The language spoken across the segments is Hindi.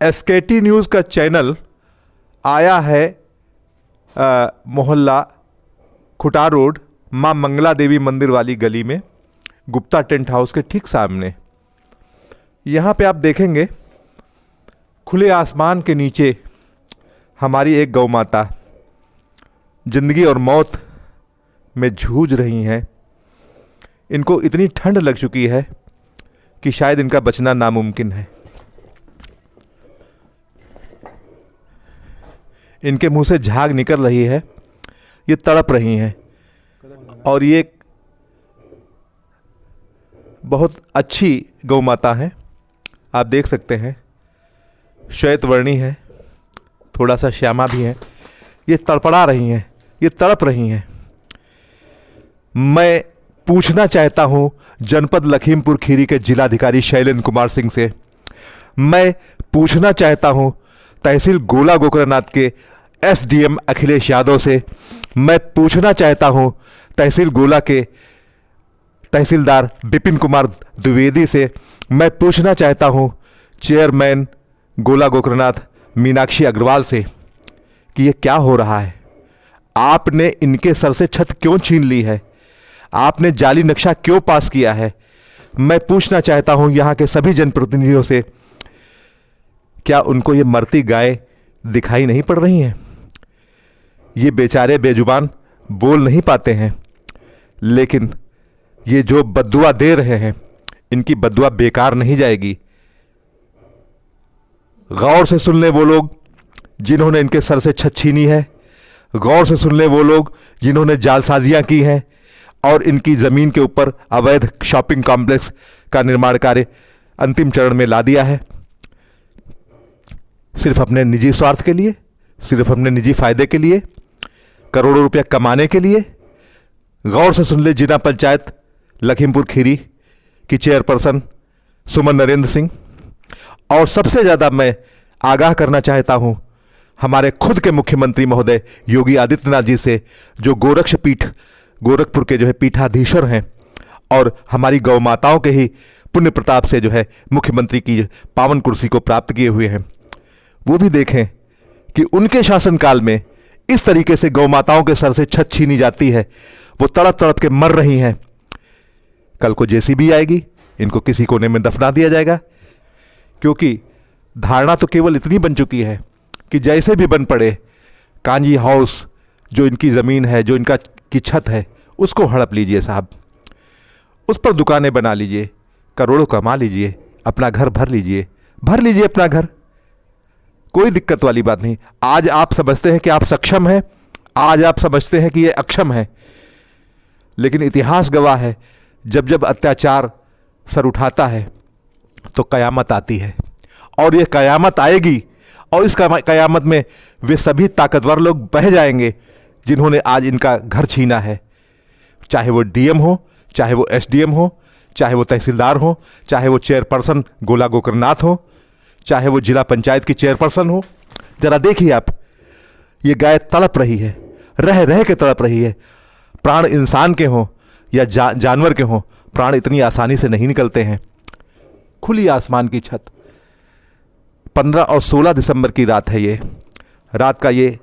एसकेटी न्यूज़ का चैनल आया है मोहल्ला खुटा रोड माँ मंगला देवी मंदिर वाली गली में, गुप्ता टेंट हाउस के ठीक सामने। यहाँ पे आप देखेंगे खुले आसमान के नीचे हमारी एक गौ माता ज़िंदगी और मौत में जूझ रही हैं। इनको इतनी ठंड लग चुकी है कि शायद इनका बचना नामुमकिन है। इनके मुंह से झाग निकल रही है, ये तड़प रही हैं। और ये बहुत अच्छी गौ माता है, आप देख सकते हैं, श्वेत वर्णी है, थोड़ा सा श्यामा भी है। ये तड़पड़ा रही हैं, ये तड़प रही हैं। मैं पूछना चाहता हूं जनपद लखीमपुर खीरी के जिलाधिकारी शैलेंद्र कुमार सिंह से, मैं पूछना चाहता हूं तहसील गोला गोकरनाथ के एसडीएम अखिलेश यादव से, मैं पूछना चाहता हूं तहसील गोला के तहसीलदार विपिन कुमार द्विवेदी से, मैं पूछना चाहता हूं चेयरमैन गोला गोकरनाथ मीनाक्षी अग्रवाल से कि ये क्या हो रहा है। आपने इनके सर से छत क्यों छीन ली है, आपने जाली नक्शा क्यों पास किया है। मैं पूछना चाहता हूं यहाँ के सभी जनप्रतिनिधियों से, क्या उनको ये मरती गाय दिखाई नहीं पड़ रही हैं। ये बेचारे बेजुबान बोल नहीं पाते हैं, लेकिन ये जो बद्दुआ दे रहे हैं, इनकी बद्दुआ बेकार नहीं जाएगी। गौर से सुन ले वो लोग जिन्होंने इनके सर से छत छीनी है, गौर से सुन ले वो लोग जिन्होंने जालसाजियां की हैं और इनकी ज़मीन के ऊपर अवैध शॉपिंग कॉम्प्लेक्स का निर्माण कार्य अंतिम चरण में ला दिया है, सिर्फ अपने निजी स्वार्थ के लिए, सिर्फ अपने निजी फायदे के लिए, करोड़ों रुपया कमाने के लिए। गौर से सुन ले जिला पंचायत लखीमपुर खीरी की चेयरपर्सन सुमन नरेंद्र सिंह। और सबसे ज़्यादा मैं आगाह करना चाहता हूं हमारे खुद के मुख्यमंत्री महोदय योगी आदित्यनाथ जी से, जो गोरखपुर के जो है पीठाधीश्वर हैं और हमारी गौ माताओं के ही पुण्य प्रताप से जो है मुख्यमंत्री की पावन कुर्सी को प्राप्त किए हुए हैं। वो भी देखें कि उनके शासनकाल में इस तरीके से गौ माताओं के सर से छत छीनी जाती है, वो तड़प तड़प के मर रही हैं। कल को जेसीबी आएगी, इनको किसी कोने में दफना दिया जाएगा, क्योंकि धारणा तो केवल इतनी बन चुकी है कि जैसे भी बन पड़े कांजी हाउस जो इनकी ज़मीन है, जो इनका की छत है, उसको हड़प लीजिए साहब, उस पर दुकानें बना लीजिए, करोड़ों कमा लीजिए, अपना घर भर लीजिए अपना घर, कोई दिक्कत वाली बात नहीं। आज आप समझते हैं कि आप सक्षम हैं, आज आप समझते हैं कि ये अक्षम है, लेकिन इतिहास गवाह है जब जब अत्याचार सर उठाता है तो कयामत आती है। और ये कयामत आएगी और इस कयामत में वे सभी ताकतवर लोग बह जाएंगे जिन्होंने आज इनका घर छीना है, चाहे वो डीएम हो, चाहे वो एसडीएम हो, चाहे वो तहसीलदार हो, चाहे वो चेयरपर्सन गोला गोकरनाथ हो, चाहे वो जिला पंचायत की चेयरपर्सन हो। जरा देखिए आप, ये गाय तड़प रही है, रह रह के तड़प रही है। प्राण इंसान के हों या जानवर के हों, प्राण इतनी आसानी से नहीं निकलते हैं। खुली आसमान की छत, 15 और 16 दिसंबर की रात है। ये रात का ये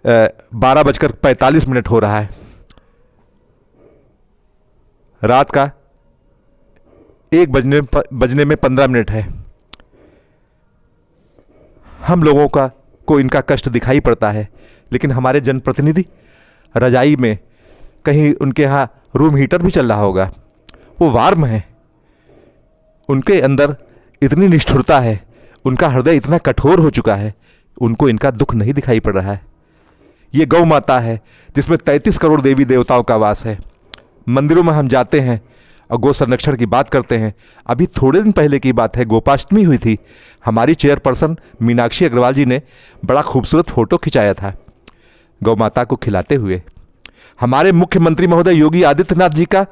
12:45 हो रहा है। रात का 1 बजने में 15 मिनट है। हम लोगों को इनका कष्ट दिखाई पड़ता है, लेकिन हमारे जनप्रतिनिधि रजाई में, कहीं उनके यहाँ रूम हीटर भी चल रहा होगा, वो वार्म है, उनके अंदर इतनी निष्ठुरता है, उनका हृदय इतना कठोर हो चुका है, उनको इनका दुख नहीं दिखाई पड़ रहा है। ये गौ माता है जिसमें 33 करोड़ देवी देवताओं का वास है। मंदिरों में हम जाते हैं और गौ संरक्षण की बात करते हैं। अभी थोड़े दिन पहले की बात है, गोपाष्टमी हुई थी, हमारी चेयरपर्सन मीनाक्षी अग्रवाल जी ने बड़ा खूबसूरत फोटो खिंचाया था गौ माता को खिलाते हुए। हमारे मुख्यमंत्री महोदय योगी आदित्यनाथ जी का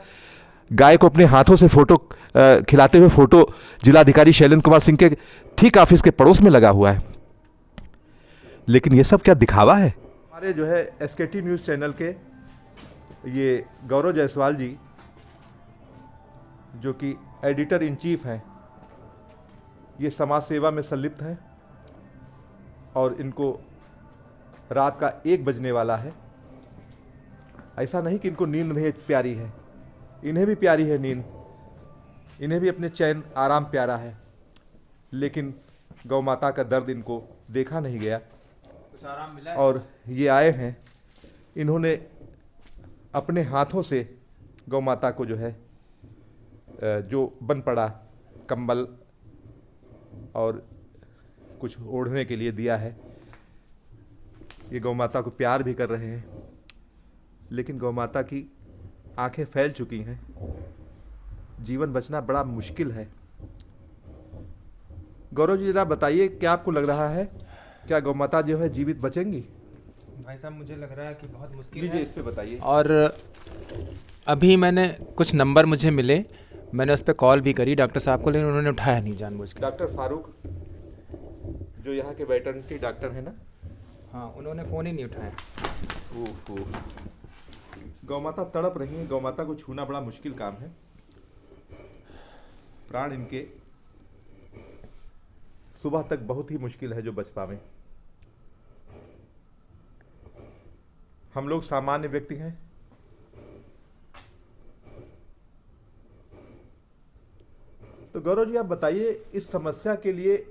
गाय को अपने हाथों से फोटो खिलाते हुए फोटो जिलाधिकारी शैलेंद्र कुमार सिंह के ठीक ऑफिस के पड़ोस में लगा हुआ है। लेकिन ये सब क्या दिखावा है। हमारे जो है एसकेटी न्यूज़ चैनल के ये गौरव जायसवाल जी, जो कि एडिटर इन चीफ हैं, ये समाज सेवा में संलिप्त हैं और इनको रात का 1 बजने वाला है। ऐसा नहीं कि इनको नींद नहीं प्यारी है, इन्हें भी प्यारी है नींद, इन्हें भी अपने चैन आराम प्यारा है, लेकिन गौ माता का दर्द इनको देखा नहीं गया। कुछ आराम मिला है? और ये आए हैं, इन्होंने अपने हाथों से गौ माता को जो है जो बन पड़ा कंबल और कुछ ओढ़ने के लिए दिया है। ये गौ माता को प्यार भी कर रहे हैं, लेकिन गौ माता की आंखें फैल चुकी हैं, जीवन बचना बड़ा मुश्किल है। गौरव जी, जरा बताइए, क्या आपको लग रहा है, क्या गौ माता जो है जीवित बचेंगी? भाई साहब मुझे लग रहा है कि बहुत मुश्किल लीजिए, है। इस पे बताइए। और अभी मैंने कुछ नंबर मुझे मिले, मैंने उस पर कॉल भी करी डॉक्टर साहब को, लेकिन उन्होंने उठाया नहीं जानबूझ के। डॉक्टर फारूक जो यहाँ के वेटरनरी डॉक्टर हैं ना, हाँ, उन्होंने फ़ोन ही नहीं उठाया। ओहो, गौ माता तड़प रही है, गौ माता को छूना बड़ा मुश्किल काम है। प्राण इनके सुबह तक बहुत ही मुश्किल है जो बच पावे। हम लोग सामान्य व्यक्ति हैं, तो गौरव जी आप बताइए, इस समस्या के लिए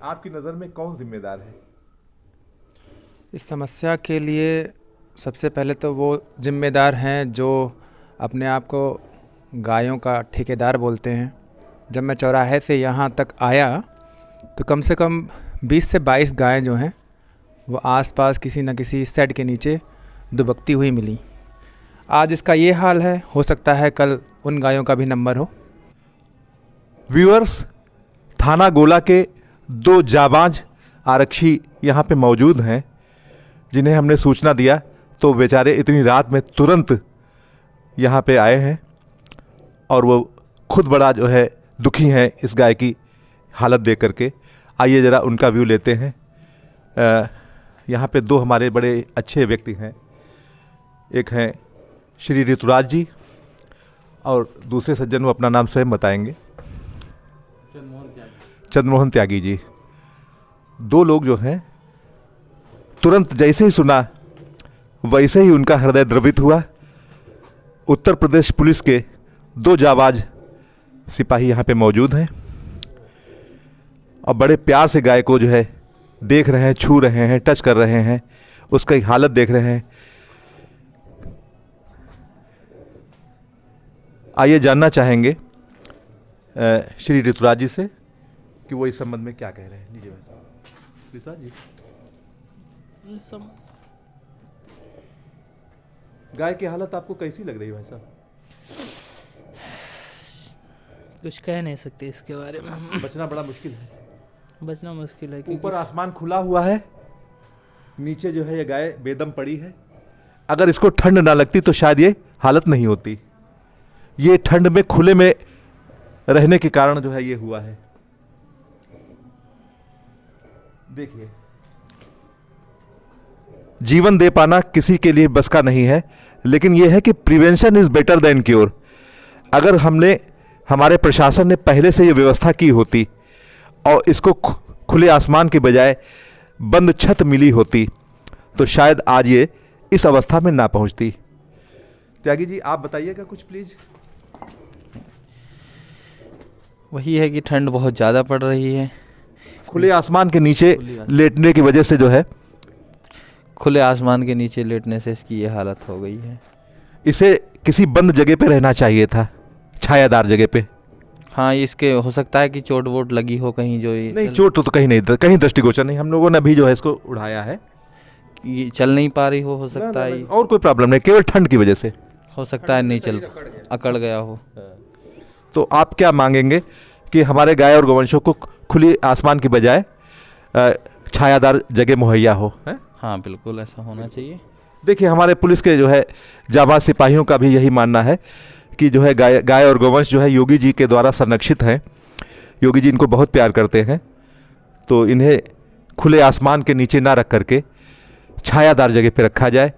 आपकी नज़र में कौन जिम्मेदार है? इस समस्या के लिए सबसे पहले तो वो जिम्मेदार हैं जो अपने आप को गायों का ठेकेदार बोलते हैं। जब मैं चौराहे से यहाँ तक आया तो कम से कम 20 से 22 गायें जो हैं वो आसपास किसी न किसी शेड के नीचे दुबकती हुई मिली। आज इसका ये हाल है, हो सकता है कल उन गायों का भी नंबर हो। व्यूअर्स, थाना गोला के 2 जाबाज आरक्षी यहाँ पे मौजूद हैं, जिन्हें हमने सूचना दिया तो बेचारे इतनी रात में तुरंत यहाँ पे आए हैं और वो खुद बड़ा जो है दुखी हैं इस गाय की हालत देख करके। आइए ज़रा उनका व्यू लेते हैं। यहाँ पे 2 हमारे बड़े अच्छे व्यक्ति हैं, एक हैं श्री ऋतुराज जी और दूसरे सज्जन वो अपना नाम स्वयं बताएंगे, चंद्रमोहन त्यागी जी। 2 लोग जो हैं, तुरंत जैसे ही सुना वैसे ही उनका हृदय द्रवित हुआ। उत्तर प्रदेश पुलिस के 2 जाबाज सिपाही यहाँ पे मौजूद हैं और बड़े प्यार से गाय को जो है देख रहे हैं, छू रहे हैं, टच कर रहे हैं, उसका एक हालत देख रहे हैं। आइए जानना चाहेंगे श्री ऋतुराज जी से कि वो इस संबंध में क्या कह रहे हैं। लीजिए भाई साहब। ऋतुराज जी, गाय की हालत आपको कैसी लग रही है भाई साहब? कुछ कह नहीं सकते इसके बारे में। बचना बड़ा मुश्किल है, बचना मुश्किल है ऊपर आसमान खुला हुआ है, नीचे जो है ये गाय बेदम पड़ी है। अगर इसको ठंड ना लगती तो शायद ये हालत नहीं होती। ये ठंड में खुले में रहने के कारण जो है ये हुआ है। देखिए, जीवन दे पाना किसी के लिए बस का नहीं है, लेकिन यह है कि prevention is better than cure. अगर हमारे प्रशासन ने पहले से ये व्यवस्था की होती और इसको खुले आसमान के बजाय बंद छत मिली होती तो शायद आज ये इस अवस्था में ना पहुंचती। त्यागी जी, आप बताइएगा कुछ प्लीज। वही है कि ठंड बहुत ज़्यादा पड़ रही है, खुले आसमान के नीचे लेटने की वजह से जो है, खुले आसमान के नीचे लेटने से इसकी ये हालत हो गई है। इसे किसी बंद जगह पे रहना चाहिए था, छायादार जगह पे। हाँ, इसके हो सकता है कि चोट वोट लगी हो कहीं, जो ये नहीं, चोट तो कहीं नहीं, कहीं दृष्टिगोचर नहीं। हम लोगों ने अभी जो है इसको उड़ाया है, ये चल नहीं पा रही हो सकता है, और कोई प्रॉब्लम नहीं, केवल ठंड की वजह से हो सकता है नहीं चल, अकड़ गया हो। तो आप क्या मांगेंगे कि हमारे गाय और गौवंशों को खुली आसमान की बजाय छायादार जगह मुहैया हो? हाँ, बिल्कुल ऐसा होना चाहिए। देखिए, हमारे पुलिस के जो है जाबाज सिपाहियों का भी यही मानना है कि जो है गाय और गौवंश जो है योगी जी के द्वारा संरक्षित हैं। योगी जी इनको बहुत प्यार करते हैं, तो इन्हें खुले आसमान के नीचे ना रख करके छायादार जगह पे रखा जाए।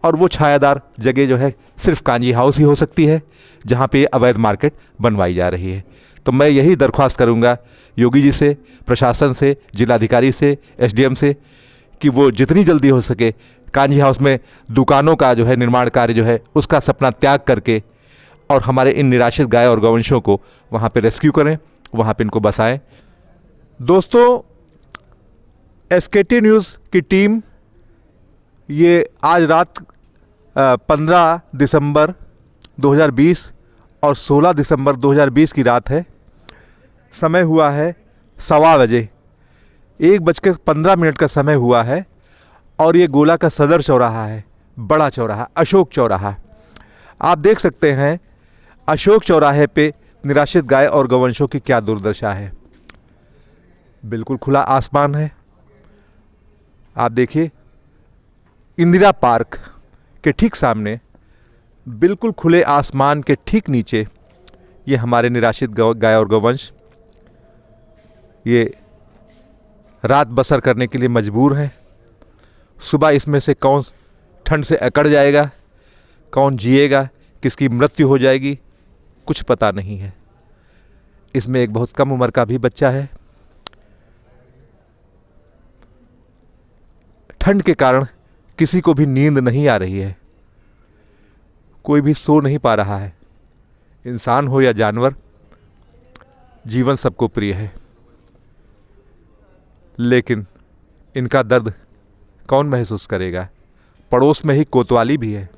और वो छायादार जगह जो है सिर्फ कांजी हाउस ही हो सकती है, जहाँ पे अवैध मार्केट बनवाई जा रही है। तो मैं यही दरख्वास्त करूंगा योगी जी से, प्रशासन से, जिलाधिकारी से, एसडीएम से कि वो जितनी जल्दी हो सके कांजी हाउस में दुकानों का जो है निर्माण कार्य जो है उसका सपना त्याग करके और हमारे इन निराश्रित गाय और गौवंशों को वहाँ पे रेस्क्यू करें, वहाँ पे इनको बसाएं। दोस्तों, एसकेटी न्यूज़ की टीम ये आज रात 15 दिसंबर 2020 और 16 दिसंबर 2020 की रात है। समय हुआ है 1:15 बजे, 1:15 का समय हुआ है और ये गोला का सदर चौराहा है, बड़ा चौराहा, अशोक चौराहा। आप देख सकते हैं अशोक चौराहे पे निराश्रित गाय और गौवंशों की क्या दुर्दशा है। बिल्कुल खुला आसमान है। आप देखिए इंदिरा पार्क के ठीक सामने, बिल्कुल खुले आसमान के ठीक नीचे ये हमारे निराश्रित गाय और गौवंश ये रात बसर करने के लिए मजबूर हैं। सुबह इसमें से कौन ठंड से अकड़ जाएगा, कौन जिएगा, किसकी मृत्यु हो जाएगी, कुछ पता नहीं है। इसमें एक बहुत कम उम्र का भी बच्चा है। ठंड के कारण किसी को भी नींद नहीं आ रही है, कोई भी सो नहीं पा रहा है। इंसान हो या जानवर, जीवन सबको प्रिय है, लेकिन इनका दर्द कौन महसूस करेगा। पड़ोस में ही कोतवाली भी है।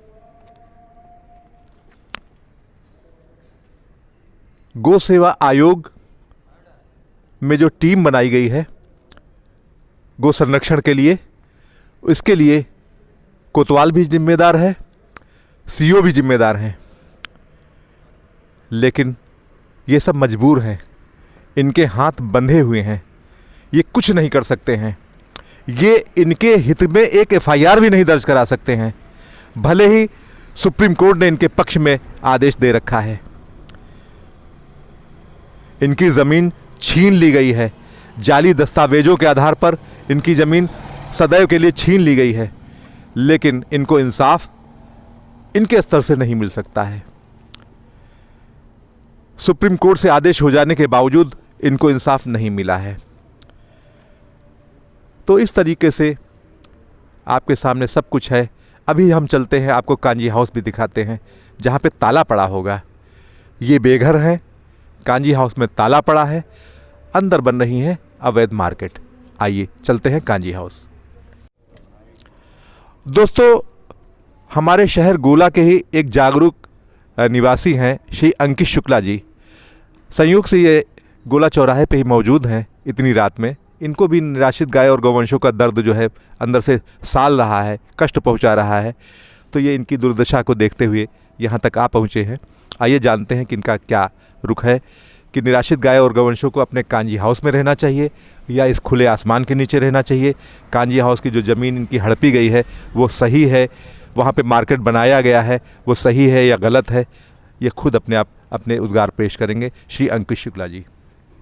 गौ सेवा आयोग में जो टीम बनाई गई है गौ संरक्षण के लिए, इसके लिए कोतवाल भी जिम्मेदार है, सीओ भी जिम्मेदार हैं, लेकिन ये सब मजबूर हैं, इनके हाथ बंधे हुए हैं, ये कुछ नहीं कर सकते हैं। ये इनके हित में एक एफआईआर भी नहीं दर्ज करा सकते हैं, भले ही सुप्रीम कोर्ट ने इनके पक्ष में आदेश दे रखा है। इनकी ज़मीन छीन ली गई है, जाली दस्तावेजों के आधार पर इनकी ज़मीन सदैव के लिए छीन ली गई है, लेकिन इनको इंसाफ इनके स्तर से नहीं मिल सकता है। सुप्रीम कोर्ट से आदेश हो जाने के बावजूद इनको इंसाफ नहीं मिला है। तो इस तरीके से आपके सामने सब कुछ है। अभी हम चलते हैं, आपको कांजी हाउस भी दिखाते हैं जहाँ पे ताला पड़ा होगा। ये बेघर हैं, कांजी हाउस में ताला पड़ा है, अंदर बन रही है अवैध मार्केट। आइए चलते हैं कांजी हाउस। दोस्तों, हमारे शहर गोला के ही एक जागरूक निवासी हैं श्री अंकित शुक्ला जी। संयोग से ये गोला चौराहे पे ही मौजूद हैं इतनी रात में। इनको भी निराश्रित गाय और गौवंशों का दर्द जो है अंदर से साल रहा है, कष्ट पहुंचा रहा है। तो ये इनकी दुर्दशा को देखते हुए यहाँ तक आ पहुँचे हैं। आइए जानते हैं कि इनका क्या रुख है, कि निराश्रित गाय और गौवंशों को अपने कांजी हाउस में रहना चाहिए या इस खुले आसमान के नीचे रहना चाहिए। कांजी हाउस की जो ज़मीन इनकी हड़पी गई है वो सही है, वहाँ पे मार्केट बनाया गया है वो सही है या गलत है, ये खुद अपने उद्गार पेश करेंगे श्री अंकित शुक्ला जी।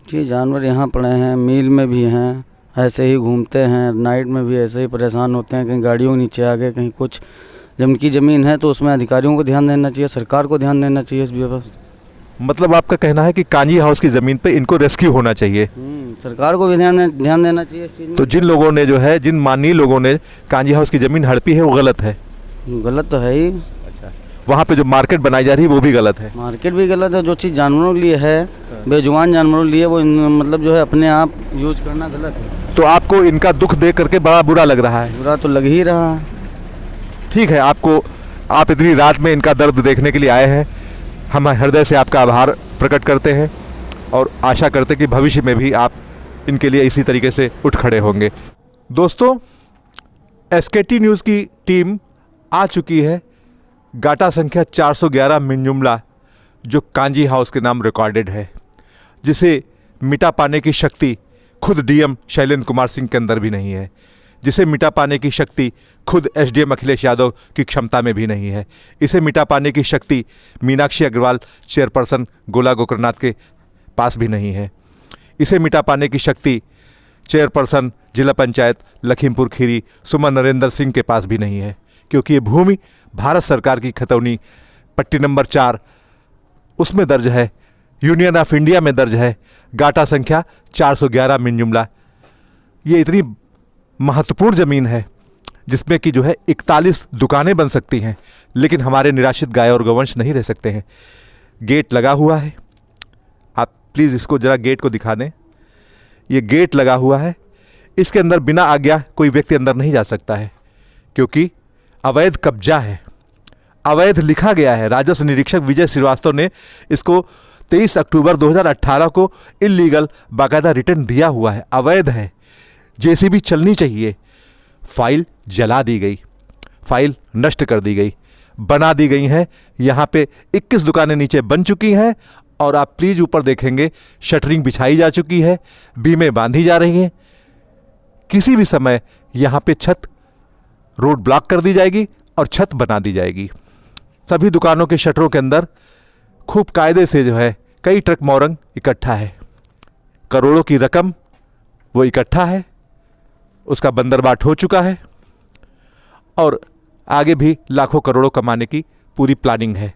जी, जानवर यहाँ पड़े हैं, मील में भी हैं, ऐसे ही घूमते हैं, नाइट में भी ऐसे ही परेशान होते हैं, कहीं गाड़ियों के नीचे आ गए, कहीं कुछ। जब इनकी ज़मीन है तो उसमें अधिकारियों को ध्यान देना चाहिए, सरकार को ध्यान देना चाहिए इस व्यवस्था। मतलब आपका कहना है कि कांजी हाउस की ज़मीन पे इनको रेस्क्यू होना चाहिए। सरकार को भी ध्यान देना चाहिए इस चीज़ में। तो जिन लोगों ने जो है, जिन माननीय लोगों ने कांजी हाउस की ज़मीन हड़पी है वो गलत है। गलत तो है ही। अच्छा, वहाँ पे जो मार्केट बनाई जा रही है वो भी गलत है। मार्केट भी गलत है। जो चीज़ जानवरों के लिए है, बेजुबान जानवरों के लिए, वो मतलब जो है अपने आप यूज करना गलत है। तो आपको इनका दुख देख करके बड़ा बुरा लग रहा है? बुरा तो लग ही रहा है। ठीक है, आप इतनी रात में इनका दर्द देखने के लिए आए हैं, हम हृदय से आपका आभार प्रकट करते हैं और आशा करते हैं कि भविष्य में भी आप इनके लिए इसी तरीके से उठ खड़े होंगे। दोस्तों, एसकेटी न्यूज़ की टीम आ चुकी है गाटा संख्या 411 मिंजुमला, जो कांजी हाउस के नाम रिकॉर्डेड है, जिसे मिटा पाने की शक्ति खुद डीएम शैलेंद्र कुमार सिंह के अंदर भी नहीं है, जिसे मिटा पाने की शक्ति खुद एसडीएम अखिलेश यादव की क्षमता में भी नहीं है। इसे मिटा पाने की शक्ति मीनाक्षी अग्रवाल चेयरपर्सन गोला गोकर्णनाथ के पास भी नहीं है। इसे मिटा पाने की शक्ति चेयरपर्सन जिला पंचायत लखीमपुर खीरी सुमन नरेंद्र सिंह के पास भी नहीं है, क्योंकि ये भूमि भारत सरकार की खतौनी पट्टी नंबर 4 उसमें दर्ज है, यूनियन ऑफ इंडिया में दर्ज है, गाटा संख्या 411 मिन जुमला। ये इतनी महत्वपूर्ण ज़मीन है जिसमें कि जो है 41 दुकानें बन सकती हैं, लेकिन हमारे निराश्रित गाय और गौवंश नहीं रह सकते हैं। गेट लगा हुआ है, आप प्लीज़ इसको ज़रा गेट को दिखा दें। ये गेट लगा हुआ है, इसके अंदर बिना आज्ञा कोई व्यक्ति अंदर नहीं जा सकता है, क्योंकि अवैध कब्जा है, अवैध लिखा गया है। राजस्व निरीक्षक विजय श्रीवास्तव ने इसको 23 अक्टूबर 2018 को इल्लीगल बाकायदा रिटर्न दिया हुआ है, अवैध है, जेसीबी चलनी चाहिए। फाइल जला दी गई, फाइल नष्ट कर दी गई, बना दी गई हैं। यहाँ पे 21 दुकानें नीचे बन चुकी हैं और आप प्लीज़ ऊपर देखेंगे शटरिंग बिछाई जा चुकी है, बीमें बांधी जा रही हैं। किसी भी समय यहाँ पे छत रोड ब्लॉक कर दी जाएगी और छत बना दी जाएगी। सभी दुकानों के शटरों के अंदर खूब कायदे से जो है कई ट्रक मोरंग इकट्ठा है, करोड़ों की रकम वो इकट्ठा है, उसका बंदरबाट हो चुका है और आगे भी लाखों करोड़ों कमाने की पूरी प्लानिंग है।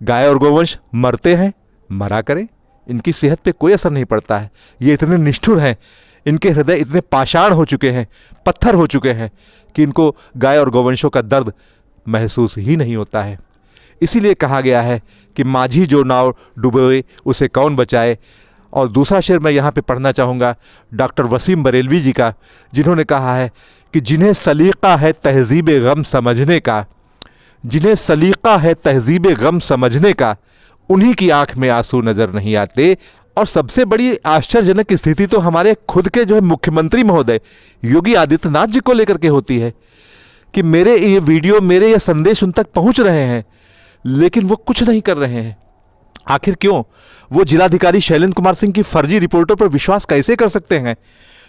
गाय और गोवंश मरते हैं, मरा करें, इनकी सेहत पे कोई असर नहीं पड़ता है। ये इतने निष्ठुर हैं, इनके हृदय इतने पाषाण हो चुके हैं, पत्थर हो चुके हैं कि इनको गाय और गोवंशों का दर्द महसूस ही नहीं होता है। इसीलिए कहा गया है कि माझी जो नाव डूबे उसे कौन बचाए। और दूसरा शेर मैं यहाँ पे पढ़ना चाहूँगा डॉक्टर वसीम बरेलवी जी का, जिन्होंने कहा है कि जिन्हें सलीक़ा है तहज़ीब गम समझने का, जिन्हें सलीक़ा है तहज़ीब गम समझने का, उन्हीं की आंख में आंसू नज़र नहीं आते। और सबसे बड़ी आश्चर्यजनक स्थिति तो हमारे खुद के जो है मुख्यमंत्री महोदय योगी आदित्यनाथ जी को लेकर के होती है कि मेरे ये वीडियो, मेरे ये संदेश उन तक पहुंच रहे हैं, लेकिन वो कुछ नहीं कर रहे हैं। आखिर क्यों? वो जिलाधिकारी शैलेंद्र कुमार सिंह की फर्जी रिपोर्टों पर विश्वास कैसे कर सकते हैं,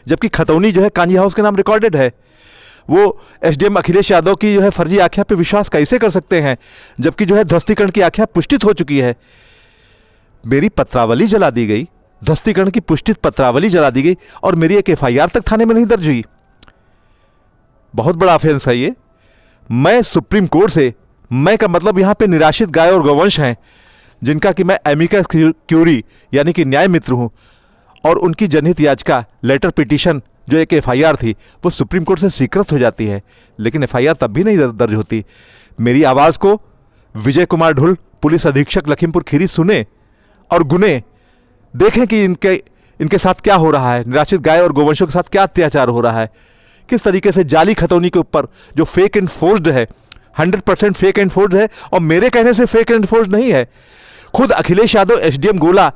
जबकि खतौनी जो है कांजी हाउस के नाम रिकॉर्डेड है। वो एसडीएम अखिलेश यादव की जो है फर्जी आख्या पे विश्वास कैसे कर सकते हैं, जबकि जो है ध्वस्तीकरण की आख्या पुष्टित हो चुकी है। मेरी पत्रावली जला दी गई, ध्वस्तीकरण की पुष्टित पत्रावली जला दी गई और मेरी एक एफआईआर तक थाने में नहीं दर्ज हुई। बहुत बड़ा ऑफेंस है ये। मैं सुप्रीम कोर्ट से, मैं का मतलब यहाँ पे निराश्रित गाय और गौवंश हैं जिनका कि मैं एमिकस क्यूरी यानी कि न्याय मित्र हूँ, और उनकी जनहित याचिका लेटर पिटीशन जो एक एफआईआर थी वो सुप्रीम कोर्ट से स्वीकृत हो जाती है, लेकिन एफआईआर तब भी नहीं दर्ज होती। मेरी आवाज़ को विजय कुमार ढुल, पुलिस अधीक्षक लखीमपुर खीरी, सुने और गुने, देखें कि इनके साथ क्या हो रहा है, निराश्रित गाय और गोवंशों के साथ क्या अत्याचार हो रहा है, किस तरीके से जाली खतौनी के ऊपर जो फेक एंड फोर्स्ड है, 100% फेक एंड फोर्स्ड है, और मेरे कहने से फेक एंड फोर्स्ड नहीं है। खुद अखिलेश यादव एसडीएम गोला,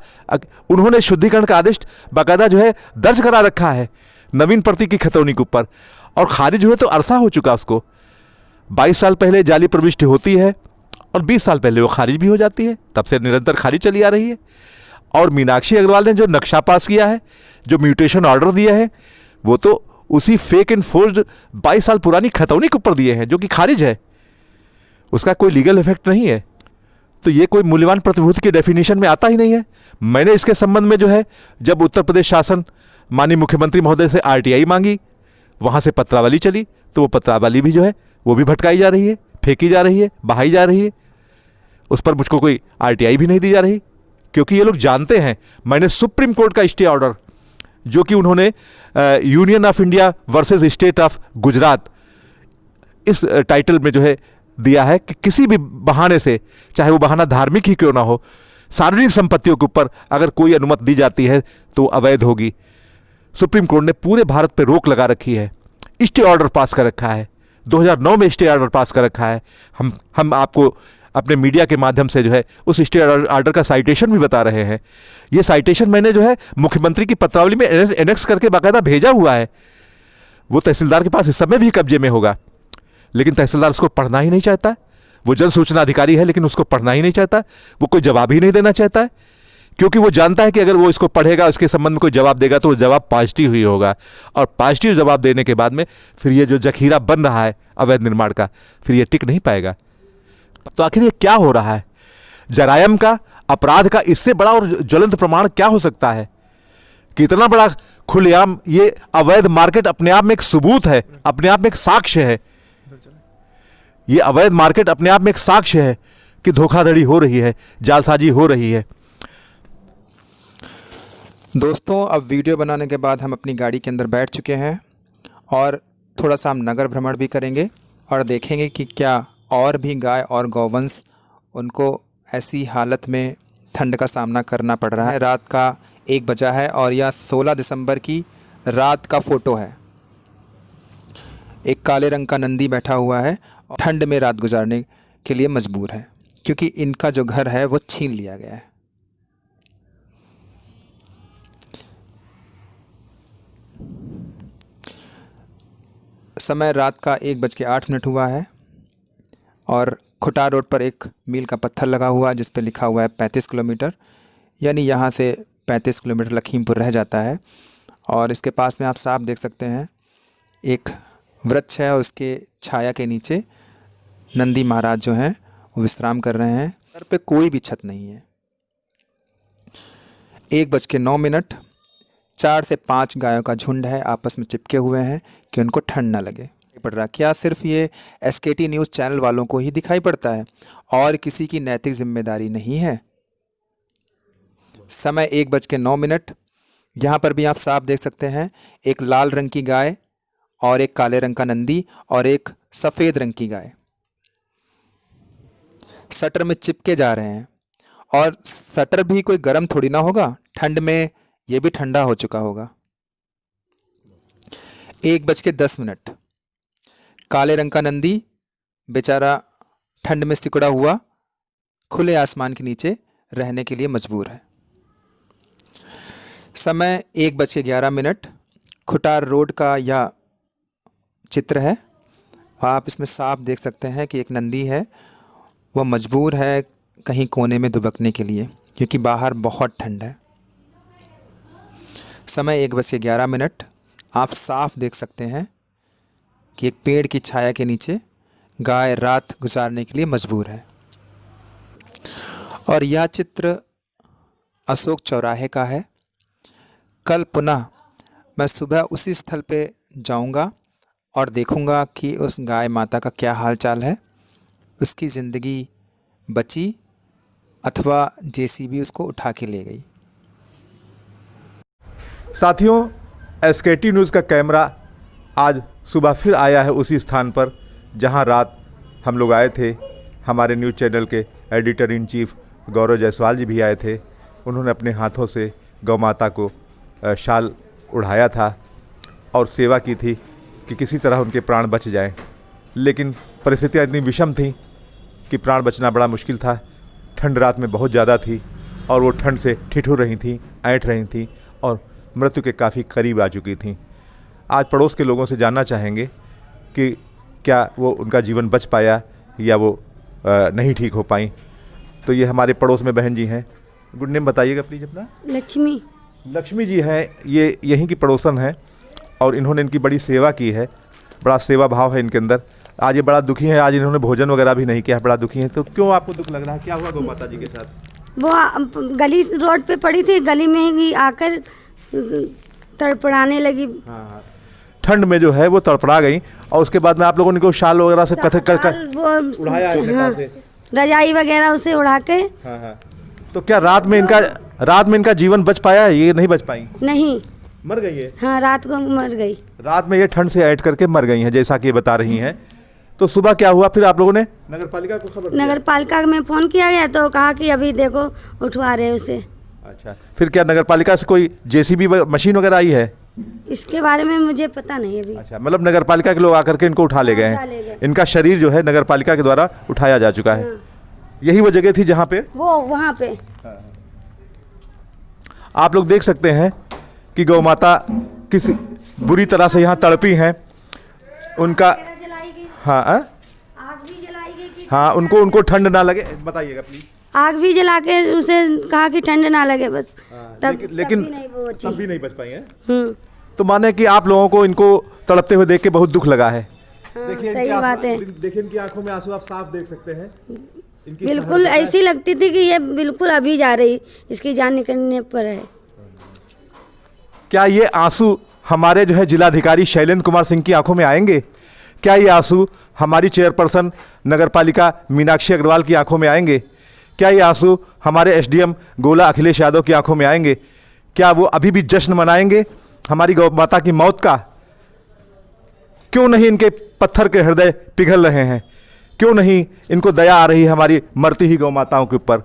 उन्होंने शुद्धिकरण का आदेश बाकायदा जो है दर्ज करा रखा है नवीन प्रतीक की खतौनी के ऊपर, और खारिज हुए तो अरसा हो चुका उसको। 22 साल पहले जाली प्रविष्टि होती है और 20 साल पहले वो खारिज भी हो जाती है, तब से निरंतर खारिज चली आ रही है। और मीनाक्षी अग्रवाल ने जो नक्शा पास किया है, जो म्यूटेशन ऑर्डर दिए हैं, वो तो उसी फेक एंड फोर्स्ड 22 साल पुरानी खतौनी के ऊपर दिए हैं जो कि खारिज है, उसका कोई लीगल इफेक्ट नहीं है। तो ये कोई मूल्यवान प्रतिभूति की डेफिनेशन में आता ही नहीं है। मैंने इसके संबंध में जो है जब उत्तर प्रदेश शासन माननीय मुख्यमंत्री महोदय से आरटीआई मांगी, वहाँ से पत्रावली चली, तो वो पत्रावली भी जो है वो भी भटकाई जा रही है, फेंकी जा रही है, बहाई जा रही है। उस पर मुझको कोई आरटीआई भी नहीं दी जा रही, क्योंकि ये लोग जानते हैं मैंने सुप्रीम कोर्ट का स्टे ऑर्डर जो कि उन्होंने union of India versus state of Gujarat इस टाइटल में जो है दिया है कि किसी भी बहाने से, चाहे वो बहाना धार्मिक ही क्यों ना हो, सार्वजनिक संपत्तियों के ऊपर अगर कोई अनुमति दी जाती है तो अवैध होगी। सुप्रीम कोर्ट ने पूरे भारत पर रोक लगा रखी है, स्टे ऑर्डर पास कर रखा है, 2009 में स्टे ऑर्डर पास कर रखा है। हम आपको अपने मीडिया के माध्यम से जो है उस स्टे ऑर्डर का साइटेशन भी बता रहे हैं। ये साइटेशन मैंने जो है मुख्यमंत्री की पत्रावली में एनेक्स करके बाकायदा भेजा हुआ है। वो तहसीलदार के पास इस समय भी कब्जे में होगा, लेकिन तहसीलदार उसको पढ़ना ही नहीं चाहता। वो जन सूचना अधिकारी है लेकिन उसको पढ़ना ही नहीं चाहता, वो कोई जवाब ही नहीं देना चाहता है, क्योंकि वो जानता है कि अगर वो इसको पढ़ेगा, उसके संबंध में कोई जवाब देगा तो वो जवाब पॉजिटिव ही होगा, और पॉजिटिव जवाब देने के बाद में फिर ये जो जखीरा बन रहा है अवैध निर्माण का, फिर ये टिक नहीं पाएगा। तो आखिर ये क्या हो रहा है? जरायम का, अपराध का इससे बड़ा और ज्वलंत प्रमाण क्या हो सकता है? कितना बड़ा खुलेआम ये अवैध मार्केट अपने आप में एक सबूत है, अपने आप में एक साक्ष्य है। ये अवैध मार्केट अपने आप में एक साक्ष्य है कि धोखाधड़ी हो रही है, जालसाजी हो रही है। दोस्तों, अब वीडियो बनाने के बाद हम अपनी गाड़ी के अंदर बैठ चुके हैं और थोड़ा सा हम नगर भ्रमण भी करेंगे और देखेंगे कि क्या और भी गाय और गौवंश उनको ऐसी हालत में ठंड का सामना करना पड़ रहा है। रात का 1 बजा है और यह 16 दिसंबर की रात का फ़ोटो है। एक काले रंग का नंदी बैठा हुआ है और ठंड में रात गुजारने के लिए मजबूर है क्योंकि इनका जो घर है वो छीन लिया गया है। समय रात का 1:08 हुआ है और खुटा रोड पर एक मील का पत्थर लगा हुआ है जिस पे लिखा हुआ है 35 किलोमीटर, यानी यहाँ से 35 किलोमीटर लखीमपुर रह जाता है। और इसके पास में आप साफ देख सकते हैं एक वृक्ष है और उसके छाया के नीचे नंदी महाराज जो हैं वो विश्राम कर रहे हैं। घर पे कोई भी छत नहीं है। 1:09, 4 से 5 गायों का झुंड है, आपस में चिपके हुए हैं कि उनको ठंड ना लगे। पड़ रहा क्या सिर्फ ये SKT न्यूज़ चैनल वालों को ही दिखाई पड़ता है और किसी की नैतिक जिम्मेदारी नहीं है? समय 1:09, यहाँ पर भी आप साफ देख सकते हैं एक लाल रंग की गाय और एक काले रंग का नंदी और एक सफ़ेद रंग की गाय शटर में चिपके जा रहे हैं। और शटर भी कोई गर्म थोड़ी ना होगा, ठंड में ये भी ठंडा हो चुका होगा। 1:10, काले रंग का नंदी बेचारा ठंड में सिकुड़ा हुआ खुले आसमान के नीचे रहने के लिए मजबूर है। समय 1:11, खुटार रोड का यह चित्र है। आप इसमें साफ देख सकते हैं कि एक नंदी है, वह मजबूर है कहीं कोने में दुबकने के लिए क्योंकि बाहर बहुत ठंड है। समय 1:11, आप साफ देख सकते हैं कि एक पेड़ की छाया के नीचे गाय रात गुजारने के लिए मजबूर है। और यह चित्र अशोक चौराहे का है। कल पुनः मैं सुबह उसी स्थल पे जाऊंगा और देखूंगा कि उस गाय माता का क्या हाल चाल है, उसकी ज़िंदगी बची अथवा JCB उसको उठा के ले गई। साथियों, SKT न्यूज़ का कैमरा आज सुबह फिर आया है उसी स्थान पर जहां रात हम लोग आए थे। हमारे न्यूज़ चैनल के एडिटर इन चीफ गौरव जायसवाल जी भी आए थे। उन्होंने अपने हाथों से गौ माता को शाल उड़ाया था और सेवा की थी कि किसी तरह उनके प्राण बच जाएं। लेकिन परिस्थितियाँ इतनी विषम थीं कि प्राण बचना बड़ा मुश्किल था। ठंड रात में बहुत ज़्यादा थी और वो ठंड से ठिठुर रही थीं, ऐंठ रही थीं और मृत्यु के काफ़ी करीब आ चुकी थीं। आज पड़ोस के लोगों से जानना चाहेंगे कि क्या वो उनका जीवन बच पाया या वो नहीं ठीक हो पाई। तो ये हमारे पड़ोस में बहन जी हैं। गुड नेम बताइएगा प्लीज़ अपना। लक्ष्मी जी हैं, ये यहीं की पड़ोसन हैं और इन्होंने इनकी बड़ी सेवा की है। बड़ा सेवा भाव है इनके अंदर। आज ये बड़ा दुखी हैं, आज इन्होंने भोजन वगैरह भी नहीं किया, बड़ा दुखी हैं। तो क्यों आपको दुख लग रहा है, क्या हुआ गौ माता जी के साथ? वो गली रोड पे पड़ी थी, गली में ही आकर तड़पड़ाने लगी। हाँ, ठंड में जो है वो तड़पड़ा गई और उसके बाद में आप लोगों ने को शाल वगैरह से कथक कर उड़ाया है, रजाई वगैरह उसे उड़ा के। हाँ। तो क्या रात में इनका जीवन बच पाया? ये नहीं बच पाई? नहीं, मर गई है। हाँ, रात को मर गई। रात में ये ठंड से ऐंठ करके मर गई हैं जैसा कि ये बता रही हैं। तो सुबह क्या हुआ फिर? आप लोगों ने नगर पालिका को खबर दिया? नगर पालिका में फ़ोन किया गया तो कहा कि अभी देखो उठवा रहे उसे। अच्छा, फिर क्या नगर पालिका से कोई JCB मशीन वगैरह आई है? इसके बारे में मुझे पता नहीं अभी। अच्छा, मतलब नगर पालिका के लोग आकर के इनको उठा ले गए हैं। इनका शरीर जो है नगर पालिका के द्वारा उठाया जा चुका है। यही वो जगह थी जहाँ पे वो वहाँ पे आप लोग देख सकते हैं कि गौ माता किस बुरी तरह से यहाँ तड़पी हैं। उनका हाँ आग भी जलाई गई। हाँ, उनको ठंड ना लगे। बताइएगा प्लीज। आग भी जला के उसे कहा कि ठंड ना लगे बस। लेकिन तब भी नहीं बच पाई है। तो माने कि आप लोगों को इनको तड़पते हुए देख के बहुत दुख लगा है। देखिए, सही बात है। देखिए इनकी आंखों में आंसू आप साफ देख सकते हैं। बिल्कुल ऐसी लगती थी कि ये बिल्कुल अभी जा रही, इसकी जान निकलने पर है। क्या ये आंसू हमारे जो है जिलाधिकारी शैलेंद्र कुमार सिंह की आंखों में आएंगे? क्या ये आंसू हमारी चेयरपर्सन नगर पालिका मीनाक्षी अग्रवाल की आंखों में आएंगे? क्या ये आंसू हमारे SDM गोला अखिलेश यादव की आंखों में आएंगे? क्या वो अभी भी जश्न मनाएंगे हमारी गौ माता की मौत का? क्यों नहीं इनके पत्थर के हृदय पिघल रहे हैं? क्यों नहीं इनको दया आ रही है हमारी मरती ही गौ माताओं के ऊपर?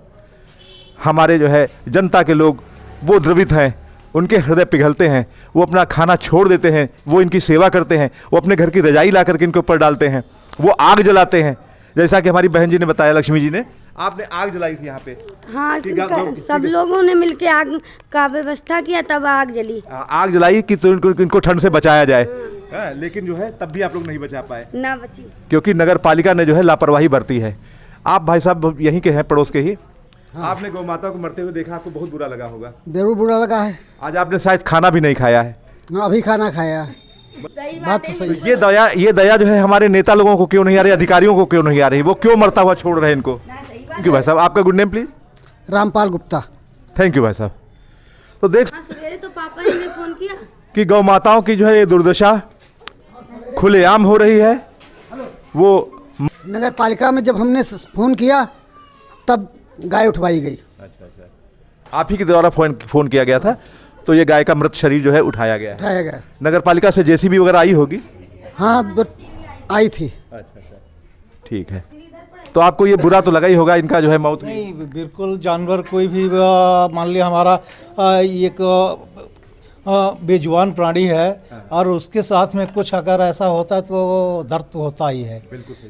हमारे जो है जनता के लोग वो द्रवित हैं, उनके हृदय पिघलते हैं, वो अपना खाना छोड़ देते हैं, वो इनकी सेवा करते हैं, वो अपने घर की रजाई ला करके इनके ऊपर डालते हैं, वो आग जलाते हैं। जैसा कि हमारी बहन जी ने बताया, लक्ष्मी जी ने, आपने आग जलाई थी यहाँ पे। हाँ, सब लोगों ने मिलके आग का व्यवस्था किया, तब आग जली। आग जलाई कि तो इनको ठंड से बचाया जाए। लेकिन जो है तब भी आप लोग नहीं बचा पाए, ना बची, क्योंकि नगर पालिका ने जो है लापरवाही बरती है। आप भाई साहब यहीं के हैं, पड़ोस के ही। हाँ। आपने गौ माता को मरते हुए देखा, आपको बहुत बुरा लगा होगा। जरूर बुरा लगा है। आज आपने शायद खाना भी नहीं खाया है। अभी खाना खाया है। बात तो सही। ये दया जो है हमारे नेता लोगों को क्यों नहीं आ रही, अधिकारियों को क्यों नहीं आ रही? वो क्यों मरता हुआ छोड़ रहे हैं इनको? थैंक यू भाई साहब। आपका good name please? Rampal Gupta. Thank you भाई साहब। तो देख सवेरे तो पापा जी ने फोन किया कि गौ माताओं की जो है ये दुर्दशा खुलेआम हो रही है। वो नगर पालिका में जब हमने फोन किया तब गाय उठवाई गई। आप ही के द्वारा फोन किया गया था, तो ये गाय का मृत शरीर जो है उठाया गया है। उठाया गया। नगर पालिका से जेसीबी वगैरह आई होगी? हाँ, आई थी। ठीक है। तो आपको ये बुरा तो लगा ही होगा इनका जो है मौत हुई? नहीं, बिल्कुल। जानवर कोई भी मान लिया हमारा एक बेजुबान प्राणी है, और उसके साथ में कुछ अगर ऐसा होता है तो दर्द तो होता ही है।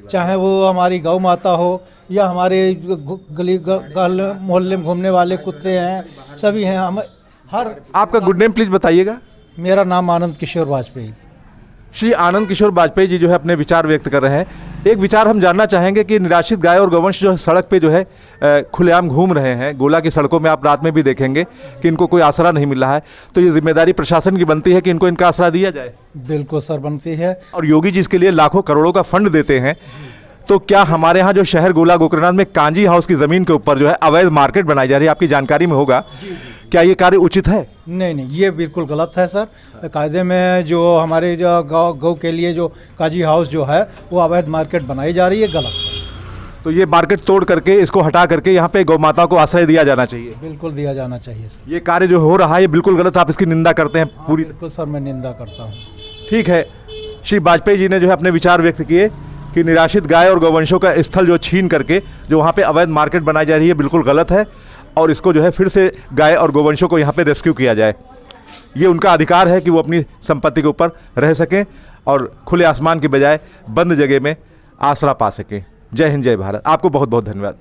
चाहे वो हमारी गौ माता हो या हमारे गली मोहल्ले में घूमने वाले कुत्ते हैं, सभी हैं। हम हर आपका गुड नेम प्लीज बताइएगा? मेरा नाम आनंद किशोर वाजपेयी। श्री आनंद किशोर वाजपेयी जी जो है अपने विचार व्यक्त कर रहे हैं। एक विचार हम जानना चाहेंगे कि निराश्रित गाय और गौवंश जो है सड़क पे जो है खुलेआम घूम रहे हैं। गोला की सड़कों में आप रात में भी देखेंगे कि इनको कोई आसरा नहीं मिल रहा है। तो ये जिम्मेदारी प्रशासन की बनती है कि इनको इनका आसरा दिया जाए। बिल्कुल सर, बनती है। और योगी जी इसके लिए लाखों करोड़ों का फंड देते हैं। तो क्या हमारे यहाँ जो शहर गोला गोकर्णनाथ में कांजी हाउस की ज़मीन के ऊपर जो है अवैध मार्केट बनाई जा रही है, आपकी जानकारी में होगा, क्या ये कार्य उचित है? नहीं, ये बिल्कुल गलत है सर। कायदे में जो हमारे जो गौ के लिए जो काजी हाउस जो है वो अवैध मार्केट बनाई जा रही है, गलत है। तो ये मार्केट तोड़ करके, इसको हटा करके यहाँ पे गौ माता को आश्रय दिया जाना चाहिए। बिल्कुल दिया जाना चाहिए सर। ये कार्य जो हो रहा है ये बिल्कुल गलत, आप इसकी निंदा करते हैं पूरी? बिल्कुल सर, मैं निंदा करता हूँ। ठीक है। श्री वाजपेयी जी ने जो है अपने विचार व्यक्त किए कि निराश्रित गाय और गौवंशों का स्थल जो छीन करके जो वहाँ पे अवैध मार्केट बनाई जा रही है बिल्कुल गलत है, और इसको जो है फिर से गाय और गौवंशों को यहाँ पे रेस्क्यू किया जाए। ये उनका अधिकार है कि वो अपनी संपत्ति के ऊपर रह सकें और खुले आसमान के बजाय बंद जगह में आसरा पा सकें। जय हिंद, जय भारत। आपको बहुत बहुत धन्यवाद।